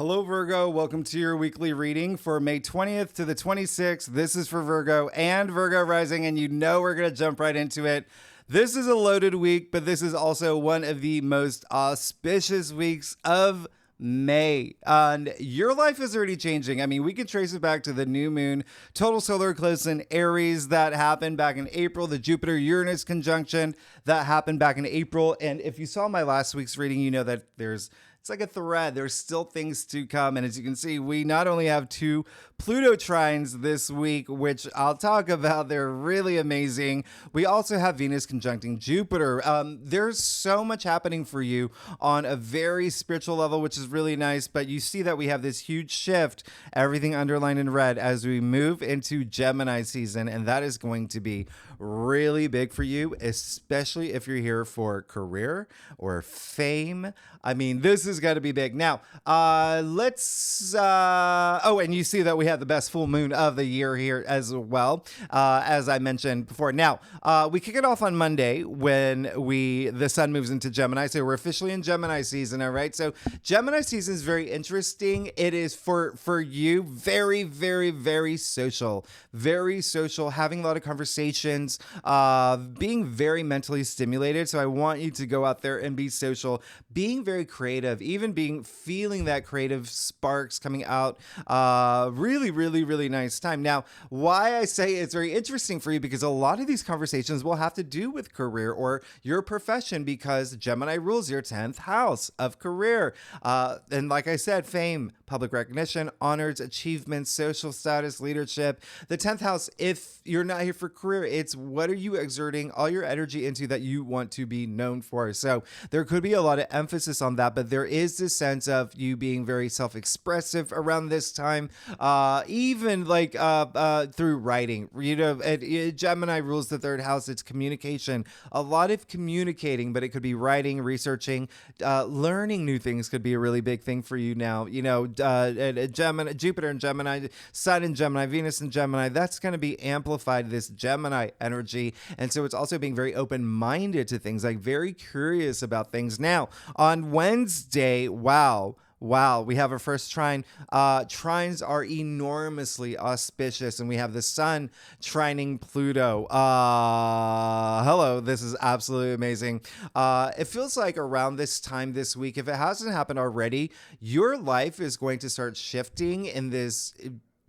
Hello, Virgo. Welcome to your weekly reading for May 20th to the 26th. This is for Virgo and Virgo rising, and you know we're going to jump right into it. This is a loaded week, but this is also one of the most auspicious weeks of May. And your life is already changing. I mean, we can trace it back to the new moon, total solar eclipse in Aries that happened back in April, the Jupiter-Uranus conjunction that happened back in April. And if you saw my last week's reading, you know that it's like a thread. There's still things to come. And as you can see, we not only have 2 Pluto trines this week, which I'll talk about. They're really amazing. We also have Venus conjuncting Jupiter. There's so much happening for you on a very spiritual level, which is really nice. But you see that we have this huge shift, everything underlined in red, as we move into Gemini season. And that is going to be really big for you, especially if you're here for career or fame. I mean, this is going to be big. Now, and you see that we have the best full moon of the year here as well, as I mentioned before. Now, we kick it off on Monday when the sun moves into Gemini. So we're officially in Gemini season, all right? So Gemini season is very interesting. It is for you very, very, very social, having a lot of conversations, being very mentally stimulated. So I want you to go out there and be social, being very creative, even feeling that creative sparks coming out. Really, really, really nice time. Now, why I say it's very interesting for you, because a lot of these conversations will have to do with career or your profession, because Gemini rules your 10th house of career. And like I said, fame, public recognition, honors, achievements, social status, leadership. The 10th house, if you're not here for career, it's what are you exerting all your energy into that you want to be known for. So there could be a lot of emphasis on that, but there is this sense of you being very self-expressive around this time, even like through writing. You know, Gemini rules the 3rd house. It's communication, a lot of communicating, but it could be writing, researching, learning new things could be a really big thing for you now. You know, Gemini, Jupiter and Gemini, Sun in Gemini, Venus in Gemini, that's going to be amplified, this Gemini energy. And so it's also being very open-minded to things, like very curious about things. Now, on Wednesday, wow, we have our first trine. Trines are enormously auspicious, and we have the sun trining Pluto. Hello, this is absolutely amazing. It feels like around this time this week, if it hasn't happened already, your life is going to start shifting in this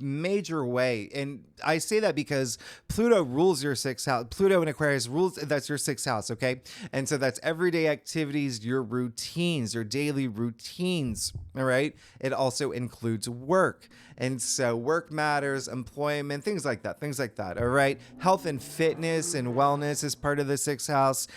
major way. And I say that because Pluto rules your 6th house. Pluto in Aquarius rules, that's your 6th house, okay? And so that's everyday activities, your routines, your daily routines, all right? It also includes work. And so work matters, employment, things like that, all right? Health and fitness and wellness is part of the 6th house.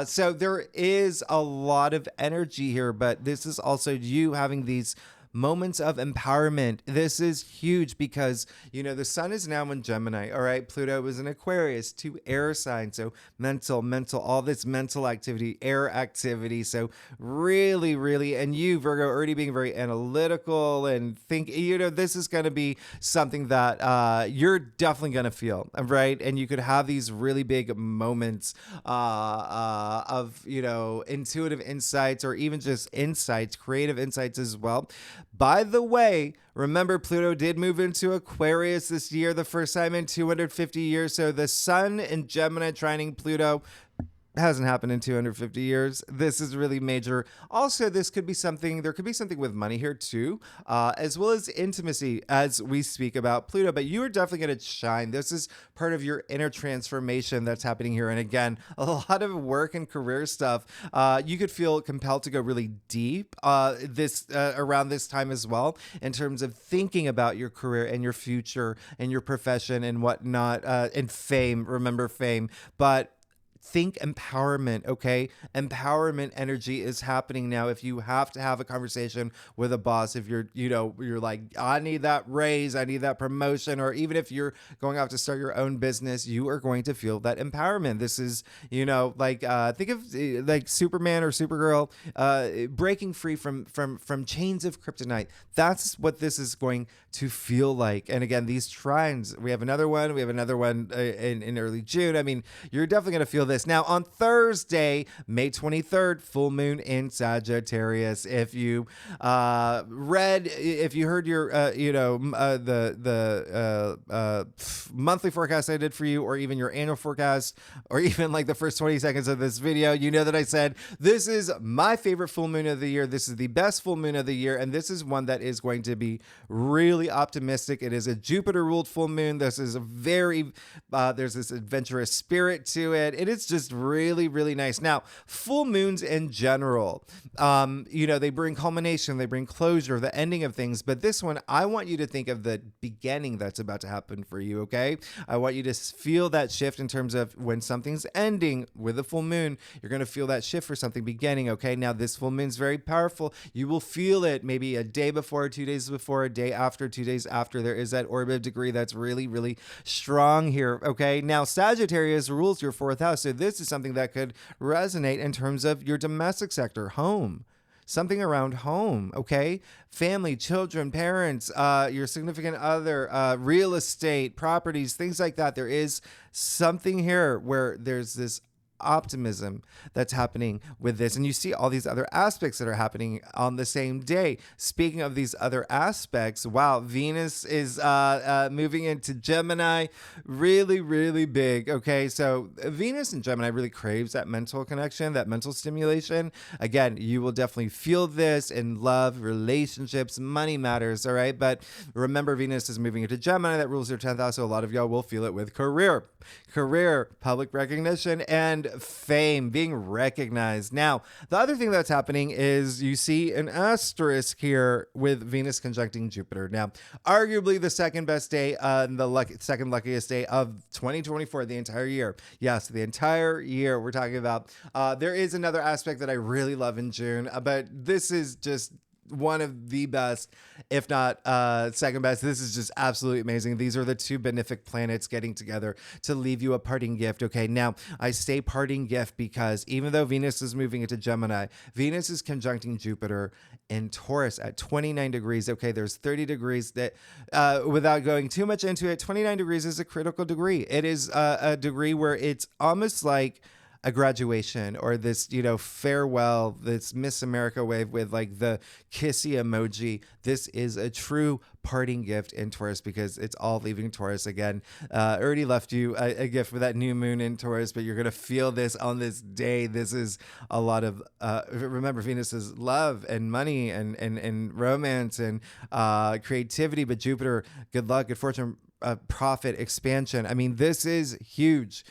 So there is a lot of energy here, but this is also you having these moments of empowerment. This is huge because, you know, the sun is now in Gemini, all right? Pluto is in Aquarius, 2 air signs. So mental, all this mental activity, air activity. So really, really, and you, Virgo, already being very analytical and think, you know, this is going to be something that you're definitely going to feel, right? And you could have these really big moments of, you know, intuitive insights or even just insights, creative insights as well. By the way, remember Pluto did move into Aquarius this year, the first time in 250 years. So the sun in Gemini trining Pluto hasn't happened in 250 years. This is really major. Also, there could be something with money here too, as well as intimacy as we speak about Pluto, but you are definitely going to shine. This is part of your inner transformation that's happening here. And again, a lot of work and career stuff. You could feel compelled to go really deep around this time as well, in terms of thinking about your career and your future and your profession and whatnot, and fame, remember fame, but think empowerment, okay? Empowerment energy is happening now. If you have to have a conversation with a boss, if you're like, I need that raise, I need that promotion, or even if you're going out to start your own business, you are going to feel that empowerment. This is, like, think of like Superman or Supergirl, breaking free from chains of kryptonite. That's what this is going to feel like. And again, these trines, we have another one in early June. I mean, you're definitely going to feel this. Now, on Thursday, May 23rd, full moon in Sagittarius. If you if you heard your, monthly forecast I did for you, or even your annual forecast, or even like the first 20 seconds of this video, you know that I said, this is my favorite full moon of the year. This is the best full moon of the year. And this is one that is going to be really optimistic. It is a Jupiter ruled full moon. This is a very, there's this adventurous spirit to it. It is just really, really nice. Now, full moons in general, they bring culmination, they bring closure, the ending of things. But this one, I want you to think of the beginning that's about to happen for you, okay? I want you to feel that shift in terms of when something's ending with a full moon, you're going to feel that shift for something beginning, okay? Now, this full moon is very powerful. You will feel it maybe a day before, 2 days before, a day after, 2 days after. There is that orb of degree that's really, really strong here, okay? Now, Sagittarius rules your fourth house, so this is something that could resonate in terms of your domestic sector, home. Something around home, okay? Family, children, parents, your significant other, real estate, properties, things like that. There is something here where there's this optimism that's happening with this, and you see all these other aspects that are happening on the same day. Speaking of these other aspects, wow, Venus is moving into Gemini, really, really big. Okay, so Venus in Gemini really craves that mental connection, that mental stimulation. Again, you will definitely feel this in love, relationships, money matters. All right, but remember, Venus is moving into Gemini, that rules your 10th house, so a lot of y'all will feel it with career, public recognition, and fame, being recognized. Now, the other thing that's happening is you see an asterisk here with Venus conjuncting Jupiter. Now, arguably the second best day, the second luckiest day of 2024, the entire year. Yes, the entire year we're talking about. There is another aspect that I really love in June, but this is just one of the best, if not second best. This is just absolutely amazing. These are the two benefic planets getting together to leave you a parting gift. Okay, now I say parting gift because even though Venus is moving into Gemini, Venus is conjuncting Jupiter in Taurus at 29 degrees. Okay, there's 30 degrees that, without going too much into it, 29 degrees is a critical degree. It is a degree where it's almost like a graduation, or this, farewell, this Miss America wave with like the kissy emoji. This is a true parting gift in Taurus because it's all leaving Taurus again. Already left you a gift for that new moon in Taurus, but you're going to feel this on this day. This is a lot of, remember, Venus is love and money and romance and creativity, but Jupiter, good luck, good fortune, profit, expansion. I mean, this is huge.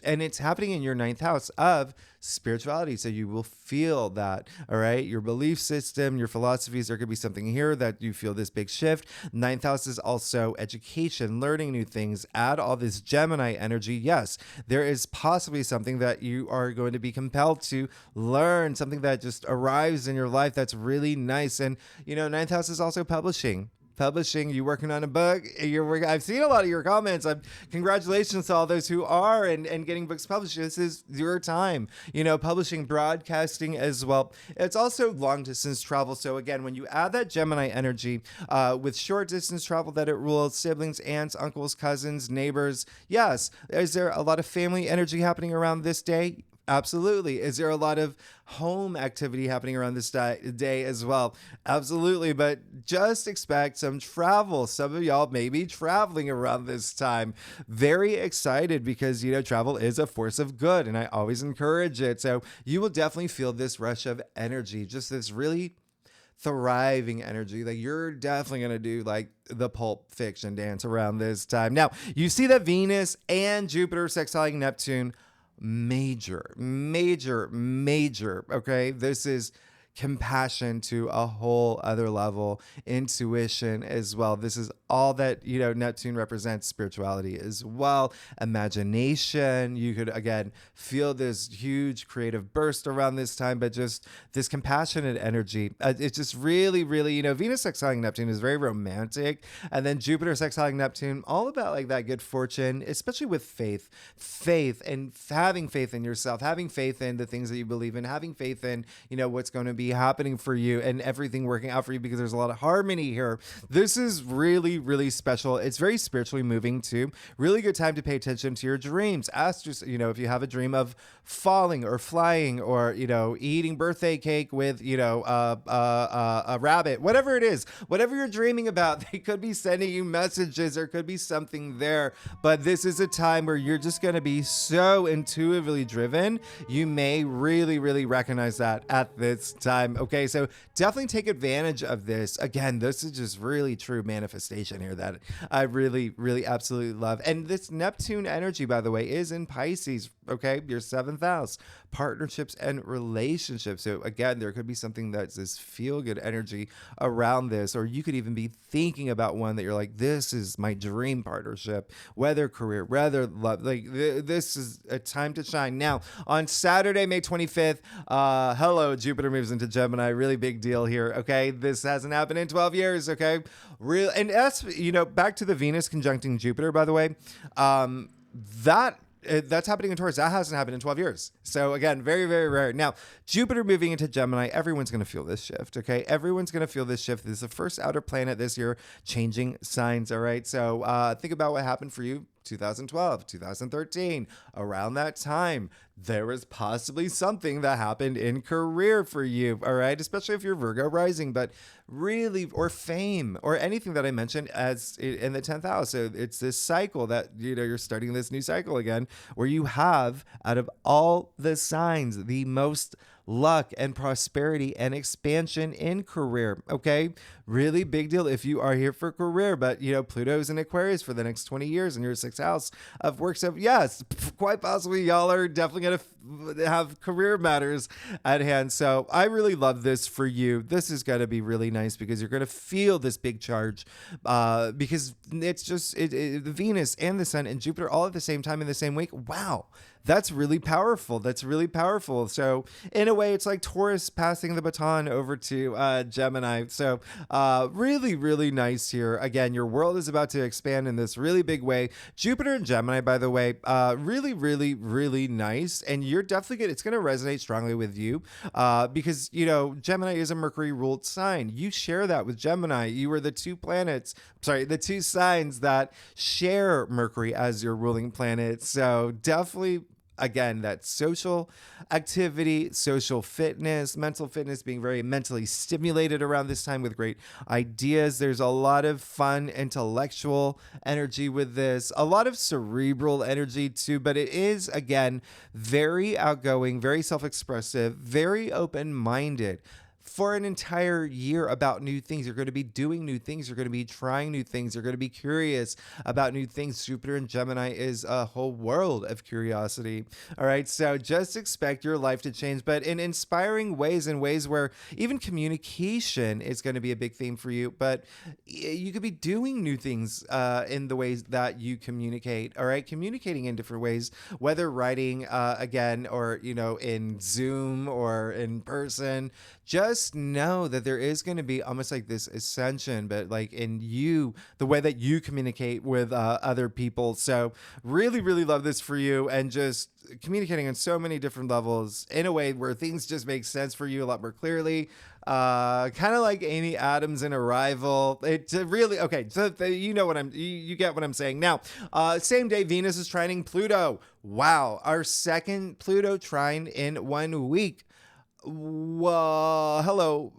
And it's happening in your 9th house of spirituality. So you will feel that, all right? Your belief system, your philosophies, there could be something here that you feel this big shift. 9th house is also education, learning new things. Add all this Gemini energy. Yes, there is possibly something that you are going to be compelled to learn, something that just arrives in your life that's really nice. And, 9th house is also publishing. You working on a book? I've seen a lot of your comments. Congratulations to all those who are and getting books published. This is your time. Publishing, broadcasting as well. It's also long distance travel. So again, when you add that Gemini energy with short distance travel that it rules, siblings, aunts, uncles, cousins, neighbors. Yes. Is there a lot of family energy happening around this day? Absolutely. Is there a lot of home activity happening around this day as well? Absolutely. But just expect some travel. Some of y'all may be traveling around this time. Very excited because, travel is a force of good and I always encourage it. So you will definitely feel this rush of energy, just this really thriving energy. Like you're definitely going to do like the Pulp Fiction dance around this time. Now, you see that Venus and Jupiter sextiling Neptune. Major. Okay. This is compassion to a whole other level, intuition as well. This is all that, Neptune represents, spirituality as well, imagination. You could, again, feel this huge creative burst around this time, but just this compassionate energy. It's just really, really, Venus sextiling Neptune is very romantic. And then Jupiter sextiling Neptune, all about like that good fortune, especially with faith and having faith in yourself, having faith in the things that you believe in, having faith in, what's going to be be happening for you and everything working out for you because there's a lot of harmony here. This is really, really special. It's very spiritually moving too. Really good time to pay attention to your dreams. Ask just, if you have a dream of falling or flying or, eating birthday cake with, a rabbit, whatever it is, whatever you're dreaming about, they could be sending you messages. There could be something there, but this is a time where you're just going to be so intuitively driven. You may really, really recognize that at this time. Okay, so definitely take advantage of this. Again, this is just really true manifestation here that I really, really absolutely love. And this Neptune energy, by the way, is in Pisces. Okay, your 7th house, partnerships and relationships. So again, there could be something that's this feel good energy around this, or you could even be thinking about one that you're like, this is my dream partnership, whether career, whether love, like this is a time to shine. Now on Saturday, May 25th, hello, Jupiter moves into Gemini. Really big deal here. Okay, this hasn't happened in 12 years. Okay, real, and that's back to the Venus conjuncting Jupiter. By the way, that's happening in Taurus. That hasn't happened in 12 years. So again, very, very rare. Now, Jupiter moving into Gemini, everyone's going to feel this shift, okay? Everyone's going to feel this shift. This is the first outer planet this year changing signs, all right? So think about what happened for you 2012, 2013, around that time. There was possibly something that happened in career for you, all right? Especially if you're Virgo rising, but really, or fame, or anything that I mentioned as in the 10th house. So it's this cycle that, you're starting this new cycle again, where you have, out of all the signs, the most luck and prosperity and expansion in career. Okay, really big deal if you are here for career, but Pluto's in Aquarius for the next 20 years in your 6th house of work. So yes, quite possibly y'all are definitely going to have career matters at hand. So I really love this for you. This is going to be really nice because you're going to feel this big charge because it's just the Venus and the Sun and Jupiter all at the same time in the same week. Wow. That's really powerful. That's really powerful. So in a way, it's like Taurus passing the baton over to Gemini. So really, really nice here. Again, your world is about to expand in this really big way. Jupiter and Gemini, by the way, really, really, really nice. And you're definitely it's going to resonate strongly with you because, Gemini is a Mercury ruled sign. You share that with Gemini. You are the two signs that share Mercury as your ruling planet. So definitely, again, that social activity, social fitness, mental fitness, being very mentally stimulated around this time with great ideas. There's a lot of fun intellectual energy with this, a lot of cerebral energy too, but it is, again, very outgoing, very self-expressive, very open-minded. For an entire year about new things. You're going to be doing new things. You're going to be trying new things. You're going to be curious about new things. Jupiter and Gemini is a whole world of curiosity. All right. So just expect your life to change, but in inspiring ways, in ways where even communication is going to be a big theme for you, but you could be doing new things in the ways that you communicate. All right. Communicating in different ways, whether writing again, or, in Zoom or in person. Just know that there is going to be almost like this ascension, but like in you, the way that you communicate with other people. So really, really love this for you, and just communicating on so many different levels in a way where things just make sense for you a lot more clearly. Kind of like Amy Adams in Arrival. It really, okay. So you get what I'm saying. Now, same day, Venus is trining Pluto. Wow. Our second Pluto trine in 1 week. Whoa, hello,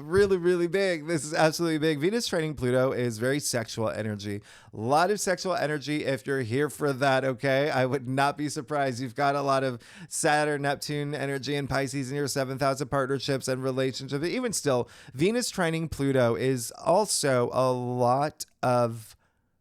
really, really big. This is absolutely big. Venus trining Pluto is very sexual energy. A lot of sexual energy if you're here for that, okay? I would not be surprised. You've got a lot of Saturn, Neptune energy in Pisces in your 7th house of partnerships and relationships. But even still, Venus trining Pluto is also a lot of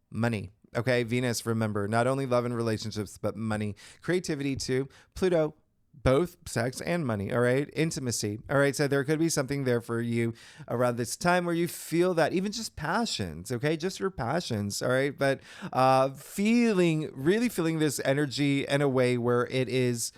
money. Okay, Venus, remember, not only love and relationships, but money. Creativity too. Pluto, both sex and money, all right? Intimacy, all right? So there could be something there for you around this time where you feel that, even just passions, okay? Just your passions, all right? But really feeling this energy in a way where it is,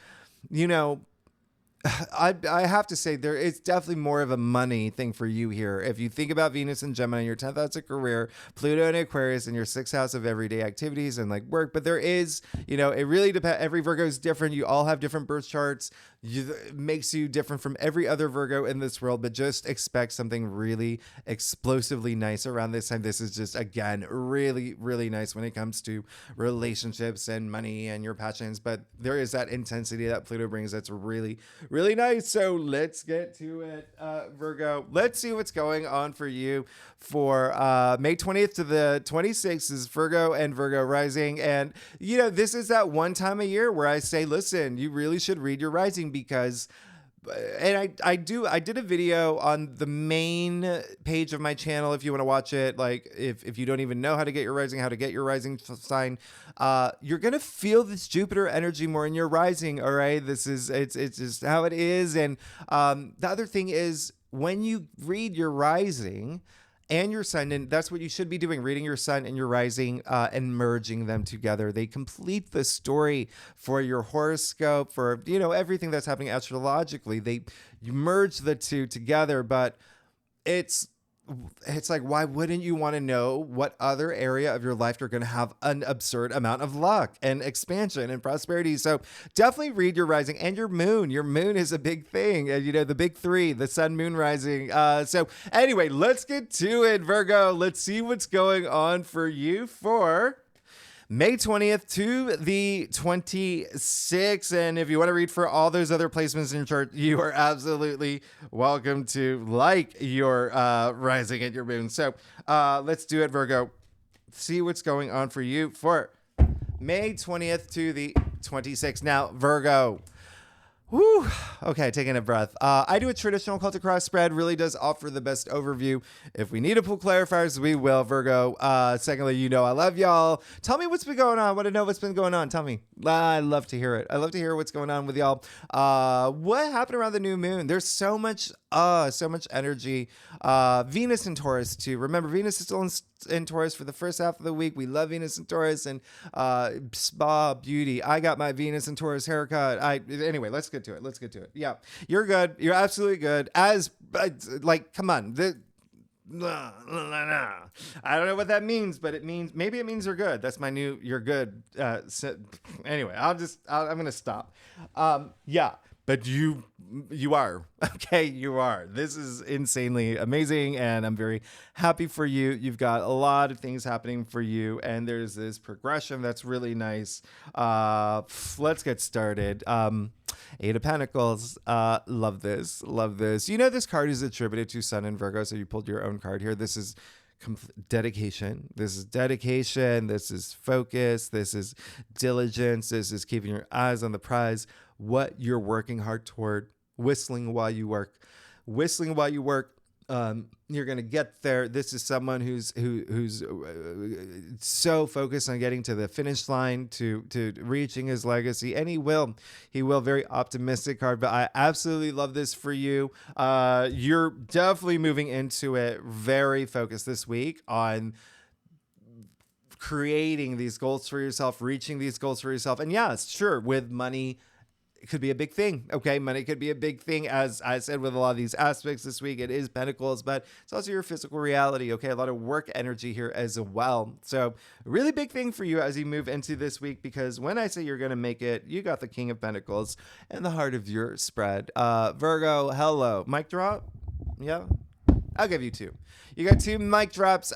I have to say there is definitely more of a money thing for you here. If you think about Venus and Gemini, your 10th house of career, Pluto and Aquarius in your 6th house of everyday activities and like work. But there is, it really depends. Every Virgo is different. You all have different birth charts. it makes you different from every other Virgo in this world, but just expect something really explosively nice around this time. This is just, again, really, really nice when it comes to relationships and money and your passions, but there is that intensity that Pluto brings that's really, really nice. So let's get to it, Virgo. Let's see what's going on for you for May 20th to the 26th is Virgo and Virgo rising. And, this is that one time a year where I say, listen, you really should read your rising because, and I did a video on the main page of my channel if you want to watch it. Like if you don't even know how to get your rising sign, you're going to feel this Jupiter energy more in your rising. All right. It's just how it is. And the other thing is when you read your rising and your sun, and that's what you should be doing, reading your sun and your rising and merging them together. They complete the story for your horoscope, for everything that's happening astrologically. You merge the two together, but it's like, why wouldn't you want to know what other area of your life you're going to have an absurd amount of luck and expansion and prosperity? So definitely read your rising and your moon. Your moon is a big thing. The big three, the sun, moon, rising. So anyway, let's get to it, Virgo. Let's see what's going on for you for May 20th to the 26th. And if you want to read for all those other placements in your chart, you are absolutely welcome to like your rising and your moon. So let's do it, Virgo. See what's going on for you for May 20th to the 26th. Now, Virgo. Whew. Okay, taking a breath. I do a traditional Celtic cross spread, really does offer the best overview. If we need to pull clarifiers, we will, Virgo. Secondly, I love y'all. Tell me what's been going on. I want to know what's been going on. Tell me. I love to hear it. I love to hear what's going on with y'all. What happened around the new moon? There's so much energy. Venus in Taurus, too. Remember, Venus is still in Taurus for the first half of the week. We love Venus in Taurus and spa beauty. I got my Venus in Taurus haircut. Anyway, let's get to it. Yeah, you're good. You're absolutely good. Come on. I don't know what that means, but maybe it means you're good. That's my new you're good. Anyway, I'm gonna stop. Yeah. But you are, okay? You are. This is insanely amazing, and I'm very happy for you. You've got a lot of things happening for you, and there's this progression that's really nice. Let's get started. Eight of Pentacles. Love this. This card is attributed to Sun and Virgo, so you pulled your own card here. This is dedication. This is focus. This is diligence. This is keeping your eyes on the prize. What you're working hard toward, whistling while you work. You're gonna get there. This is someone who's so focused on getting to the finish line, to reaching his legacy, and he will. Very optimistic card, but I absolutely love this for you. You're definitely moving into it very focused this week on creating these goals for yourself, reaching these goals for yourself, and yes, sure, with money. It could be a big thing. Okay. Money could be a big thing. As I said, with a lot of these aspects this week, it is Pentacles, but it's also your physical reality. Okay. A lot of work energy here as well. So really big thing for you as you move into this week, because when I say you're going to make it, you got the King of Pentacles in the heart of your spread. Virgo, hello. Mic drop. Yeah. I'll give you two. You got two mic drops.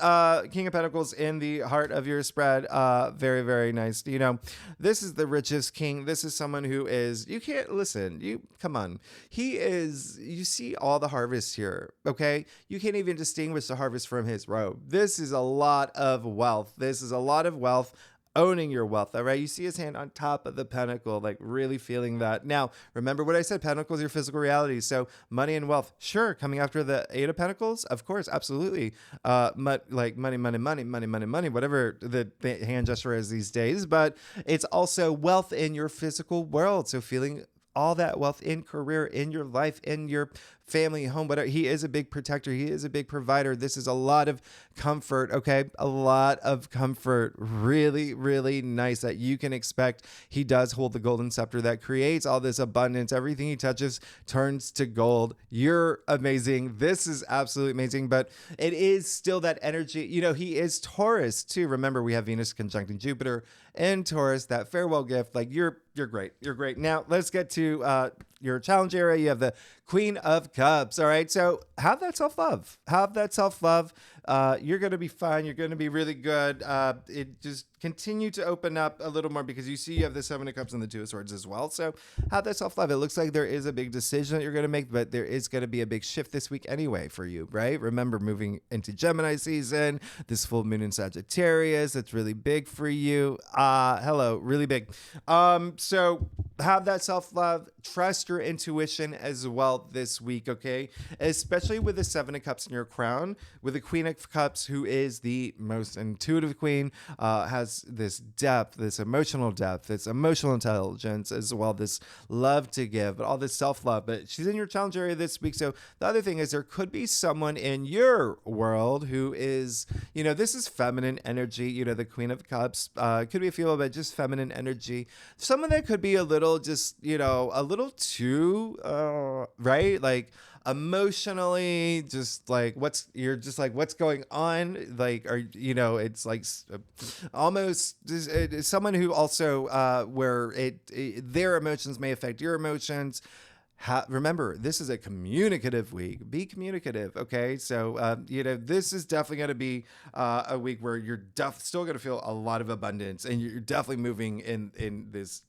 King of Pentacles in the heart of your spread. Very, very nice. This is the richest king. This is someone who is, you can't listen. Come on. You see all the harvest here. Okay. You can't even distinguish the harvest from his robe. This is a lot of wealth. Owning your wealth, all right? You see his hand on top of the pentacle, like really feeling that. Now, remember what I said, Pentacles, your physical reality. So money and wealth, sure, coming after the Eight of Pentacles, of course, absolutely. Like money, whatever the hand gesture is these days. But it's also wealth in your physical world. So feeling all that wealth in career, in your life, in your family, home, whatever. He is a big protector. He is a big provider. This is a lot of comfort, okay? A lot of comfort. Really, really nice that you can expect. He does hold the golden scepter that creates all this abundance. Everything he touches turns to gold. You're amazing. This is absolutely amazing, but it is still that energy. He is Taurus too. Remember, we have Venus conjuncting Jupiter and Taurus, that farewell gift. Like you're great. You're great. Now let's get to your challenge area, you have the Queen of Cups. All right. So have that self-love. Have that self-love. You're going to be fine. You're going to be really good. It just continue to open up a little more because you see you have the Seven of Cups and the Two of Swords as well. So have that self-love. It looks like there is a big decision that you're going to make, but there is going to be a big shift this week anyway for you, right? Remember, moving into Gemini season, this full moon in Sagittarius, that's really big for you. Hello, really big. So have that self-love. Trust your intuition as well this week, okay? Especially with the Seven of Cups in your crown, with the Queen of Cups, who is the most intuitive queen, has this depth, this emotional intelligence as well, this love to give, but all this self-love. But she's in your challenge area this week. So the other thing is there could be someone in your world who is, this is feminine energy, the Queen of Cups. Could be a feel about just feminine energy. Someone that could be a little just, a little too, right? Like emotionally, just like what's going on? Like, it's like almost someone who also, where their emotions may affect your emotions. Remember, this is a communicative week. Be communicative, okay? So, this is definitely going to be a week where you're still going to feel a lot of abundance, and you're definitely moving in this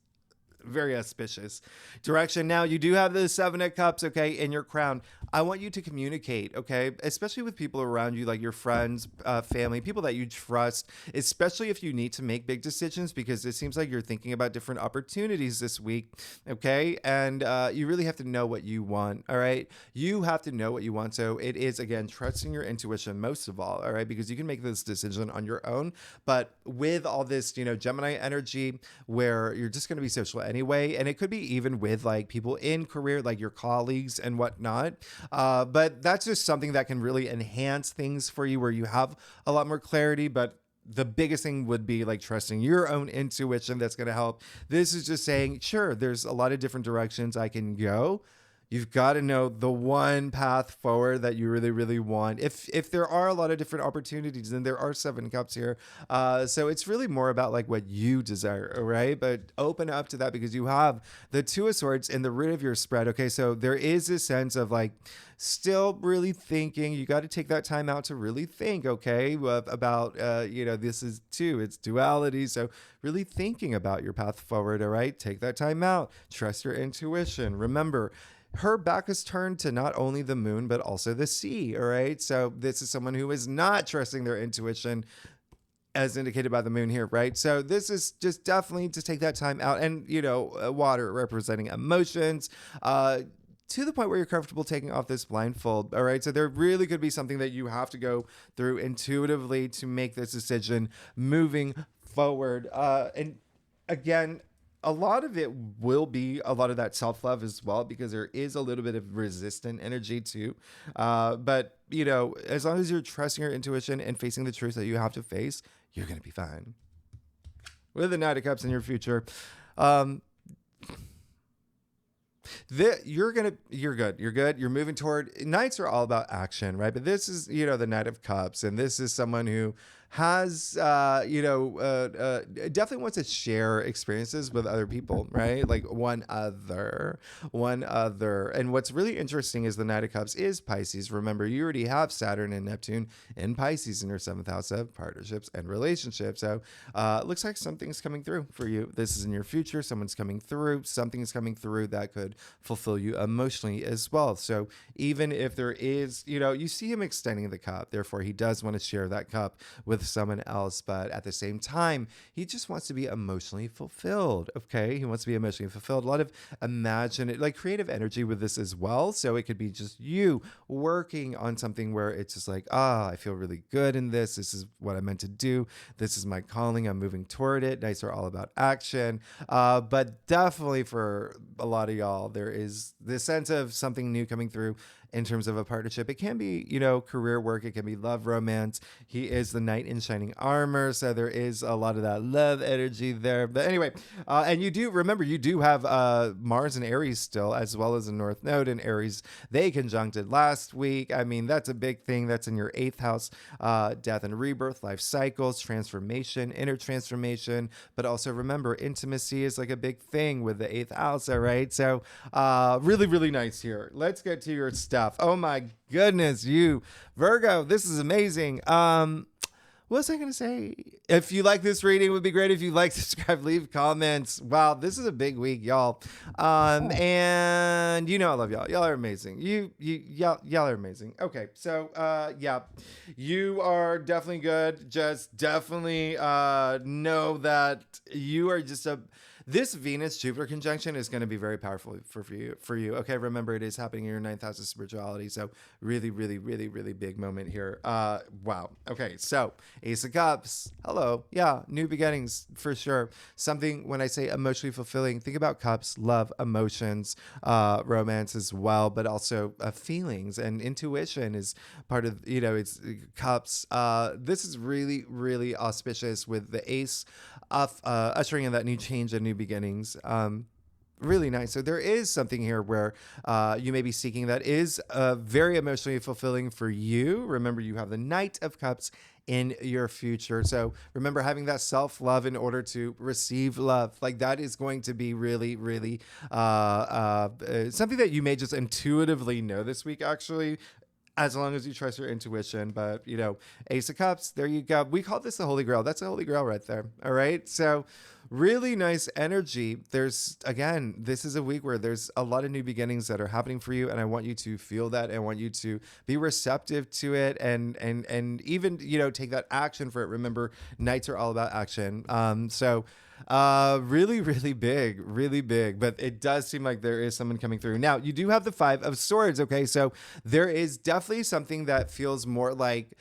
very auspicious direction. Now, you do have the Seven of Cups, okay, in your crown. I want you to communicate, okay, especially with people around you, like your friends, family, people that you trust, especially if you need to make big decisions, because it seems like you're thinking about different opportunities this week, okay, and you really have to know what you want, all right? You have to know what you want, so it is, again, trusting your intuition most of all, right, because you can make this decision on your own, but with all this, Gemini energy, where you're just going to be social anyway, and it could be even with like people in career, like your colleagues and whatnot, but that's just something that can really enhance things for you, where you have a lot more clarity. But the biggest thing would be like trusting your own intuition. That's going to help. This is just saying, sure, there's a lot of different directions I can go. You've got to know the one path forward that you really, really want. If there are a lot of different opportunities, and there are Seven Cups here, so it's really more about like what you desire, right? But open up to that, because you have the Two of Swords in the root of your spread. Okay, so there is a sense of like still really thinking. You got to take that time out to really think, okay, about this is two, it's duality. So really thinking about your path forward. All right, take that time out. Trust your intuition. Remember, her back is turned to not only the moon, but also the sea. All right. So this is someone who is not trusting their intuition, as indicated by the moon here, right? So this is just definitely to take that time out, and, water representing emotions, to the point where you're comfortable taking off this blindfold. All right. So there really could be something that you have to go through intuitively to make this decision moving forward. And again, a lot of it will be a lot of that self-love as well, because there is a little bit of resistant energy too. But, as long as you're trusting your intuition and facing the truth that you have to face, you're going to be fine. With the Knight of Cups in your future, you're good. You're moving toward. Knights are all about action, right? But this is, the Knight of Cups, and this is someone who has, definitely wants to share experiences with other people, right? Like one other. And what's really interesting is the Knight of Cups is Pisces. Remember, you already have Saturn and Neptune in Pisces in your 7th house of partnerships and relationships. So it looks like something's coming through for you. This is in your future. Someone's coming through. Something's coming through that could fulfill you emotionally as well. So even if there is, you see him extending the cup, therefore he does want to share that cup with someone else, but at the same time, he just wants to be emotionally fulfilled. Okay, he wants to be emotionally fulfilled. A lot of creative energy with this as well. So it could be just you working on something where it's just like, I feel really good in this. This is what I meant to do. This is my calling. I'm moving toward it. Nights are all about action. But definitely for a lot of y'all, there is this sense of something new coming through. in terms of a partnership. It can be, you know, career work. It can be love, romance. He is the knight in shining armor. So there is a lot of that love energy there. But anyway, and you do remember, you do have Mars and Aries still, as well as the North Node in Aries. They conjuncted last week. I mean, that's a big thing. That's in your 8th house, death and rebirth, life cycles, transformation, inner transformation. But also remember, intimacy is like a big thing with the 8th house. All right. So really, really nice here. Let's get to your stuff. Oh my goodness, you Virgo, this is amazing. What was I going to say? If you like this reading, it would be great if you like, subscribe, leave comments. Wow, this is a big week, y'all. And you know I love y'all. Y'all are amazing. Y'all are amazing. Okay, so yeah, you are definitely good. Just definitely know that you are just a. This Venus-Jupiter conjunction is going to be very powerful for you. Okay, remember it is happening in your 9th house of spirituality. So really, really, really, really big moment here. Wow. Okay, so Ace of Cups. Hello. Yeah, new beginnings for sure. Something when I say emotionally fulfilling, think about cups, love, emotions, romance as well, but also feelings and intuition is part of, you know, it's cups. This is really, really auspicious with the Ace of ushering in that new change and new beginnings. Really nice. So there is something here where you may be seeking that is very emotionally fulfilling for you. Remember, you have the Knight of Cups in your future. So remember, having that self-love in order to receive love, like that is going to be really, really something that you may just intuitively know this week, actually, as long as you trust your intuition. But, you know, Ace of Cups, there you go. We call this the Holy Grail. That's a Holy Grail right there. All right. So really nice energy. There's, again, this is a week where there's a lot of new beginnings that are happening for you. And I want you to feel that. I want you to be receptive to it and even, you know, take that action for it. Remember, nights are all about action. Really, really big, but it does seem like there is someone coming through. Now, you do have the 5 of Swords, okay? So there is definitely something that feels more like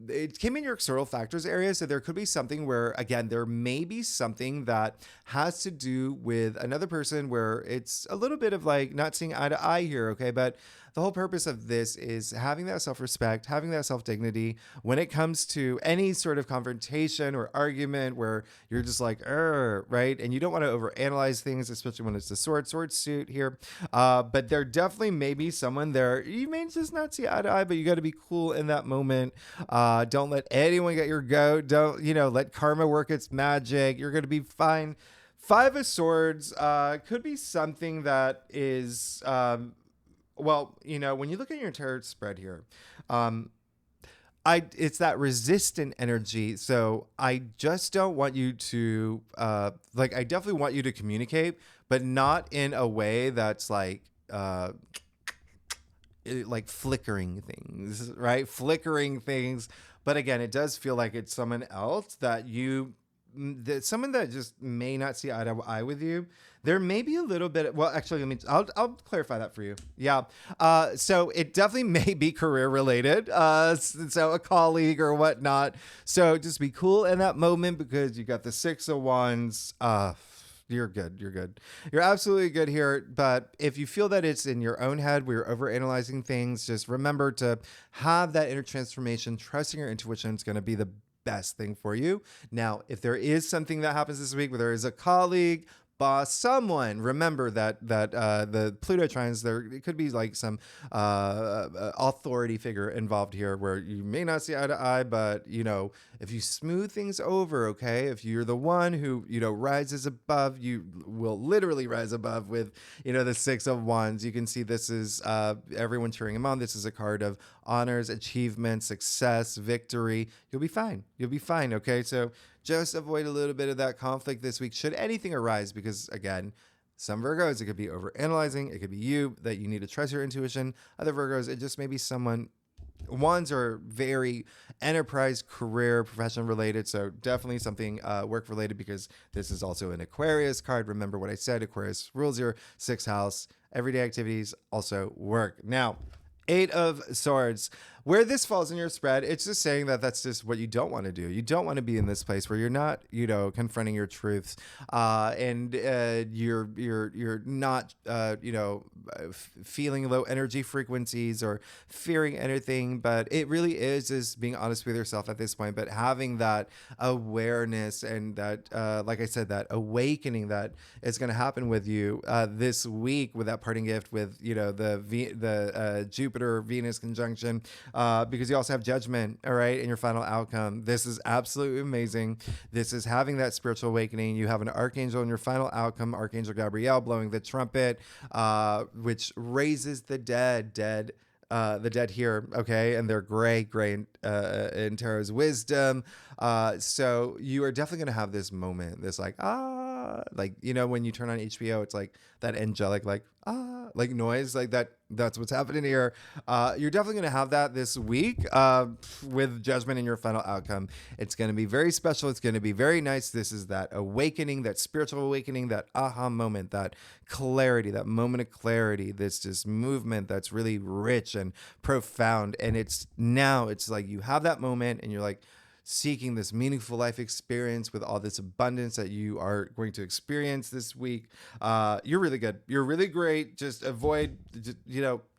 it came in your external factors area. So there could be something where, again, there may be something that has to do with another person where it's a little bit of like not seeing eye to eye here, okay? But the whole purpose of this is having that self-respect, having that self-dignity when it comes to any sort of confrontation or argument where you're just like, right? And you don't want to overanalyze things, especially when it's the sword suit here. But there definitely may be someone there. You may just not see eye to eye, but you got to be cool in that moment. Don't let anyone get your goat. Don't, you know, let karma work its magic. You're going to be fine. 5 of Swords could be something that is... well, you know, when you look at your tarot spread here, it's that resistant energy. So I just don't want you to, I definitely want you to communicate, but not in a way that's like flickering things, right? Flickering things. But again, it does feel like it's someone else that someone that just may not see eye to eye with you. There may be a little bit. Well, actually, I'll clarify that for you. Yeah. So it definitely may be career related. So a colleague or whatnot. So just be cool in that moment because you got the 6 of Wands. You're good. You're absolutely good here. But if you feel that it's in your own head, we're overanalyzing things, just remember to have that inner transformation. Trusting your intuition is going to be the best thing for you. Now, if there is something that happens this week where there is a colleague, boss, someone, remember that the Pluto trines, it could be like some authority figure involved here where you may not see eye to eye, but, you know, if you smooth things over, okay, if you're the one who, you know, rises above, you will literally rise above with, you know, the 6 of Wands. You can see this is everyone cheering him on. This is a card of honors, achievement, success, victory. You'll be fine. Okay, so just avoid a little bit of that conflict this week should anything arise, because again, some Virgos, it could be overanalyzing. It could be you that you need to trust your intuition. Other Virgos, it just may be someone. Ones are very enterprise, career, profession related. So definitely something work related, because this is also an Aquarius card. Remember what I said, Aquarius rules your 6th house. Everyday activities also work. Now, 8 of Swords. where this falls in your spread, it's just saying that that's just what you don't want to do. You don't want to be in this place where you're not, confronting your truths, and you're not, feeling low energy frequencies or fearing anything. But it really is just being honest with yourself at this point. But having that awareness and that, like I said, that awakening that is going to happen with you this week with that parting gift with the Jupiter Venus conjunction, because you also have judgment, all right, in your final outcome. This is absolutely amazing. This is having that spiritual awakening. You have an archangel in your final outcome, Archangel Gabriel, blowing the trumpet, which raises the dead. The dead here, okay, and they're gray in Tarot's wisdom. So you are definitely gonna have this moment, this when you turn on HBO, it's like that angelic noise, like that. That's what's happening here. You're definitely gonna have that this week with judgment in your final outcome. It's gonna be very special. It's gonna be very nice. This is that awakening, that spiritual awakening, that aha moment, that clarity, that moment of clarity. This just movement that's really rich and profound. And it's like you have that moment, and you're like seeking this meaningful life experience with all this abundance that you are going to experience this week. You're really good. You're really great. Just avoid,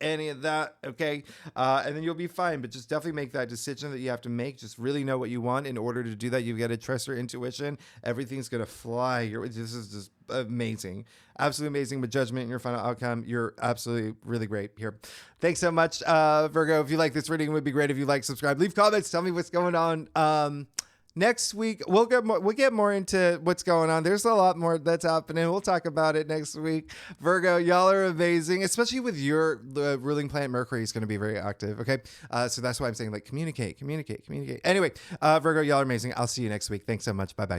any of that. Okay. And then you'll be fine, but just definitely make that decision that you have to make. Just really know what you want. In order to do that, you've got to trust your intuition. Everything's going to fly. This is just amazing. Absolutely amazing. With judgment in your final outcome, you're absolutely really great here. Thanks so much, Virgo. If you like this reading, it would be great if you like, subscribe, leave comments, tell me what's going on. Next week we'll get more into what's going on. There's a lot more that's happening. We'll talk about it next week. Virgo, y'all are amazing, especially with your ruling planet Mercury is going to be very active. Okay, so that's why I'm saying communicate. Anyway, Virgo, y'all are amazing. I'll see you next week. Thanks so much. Bye bye.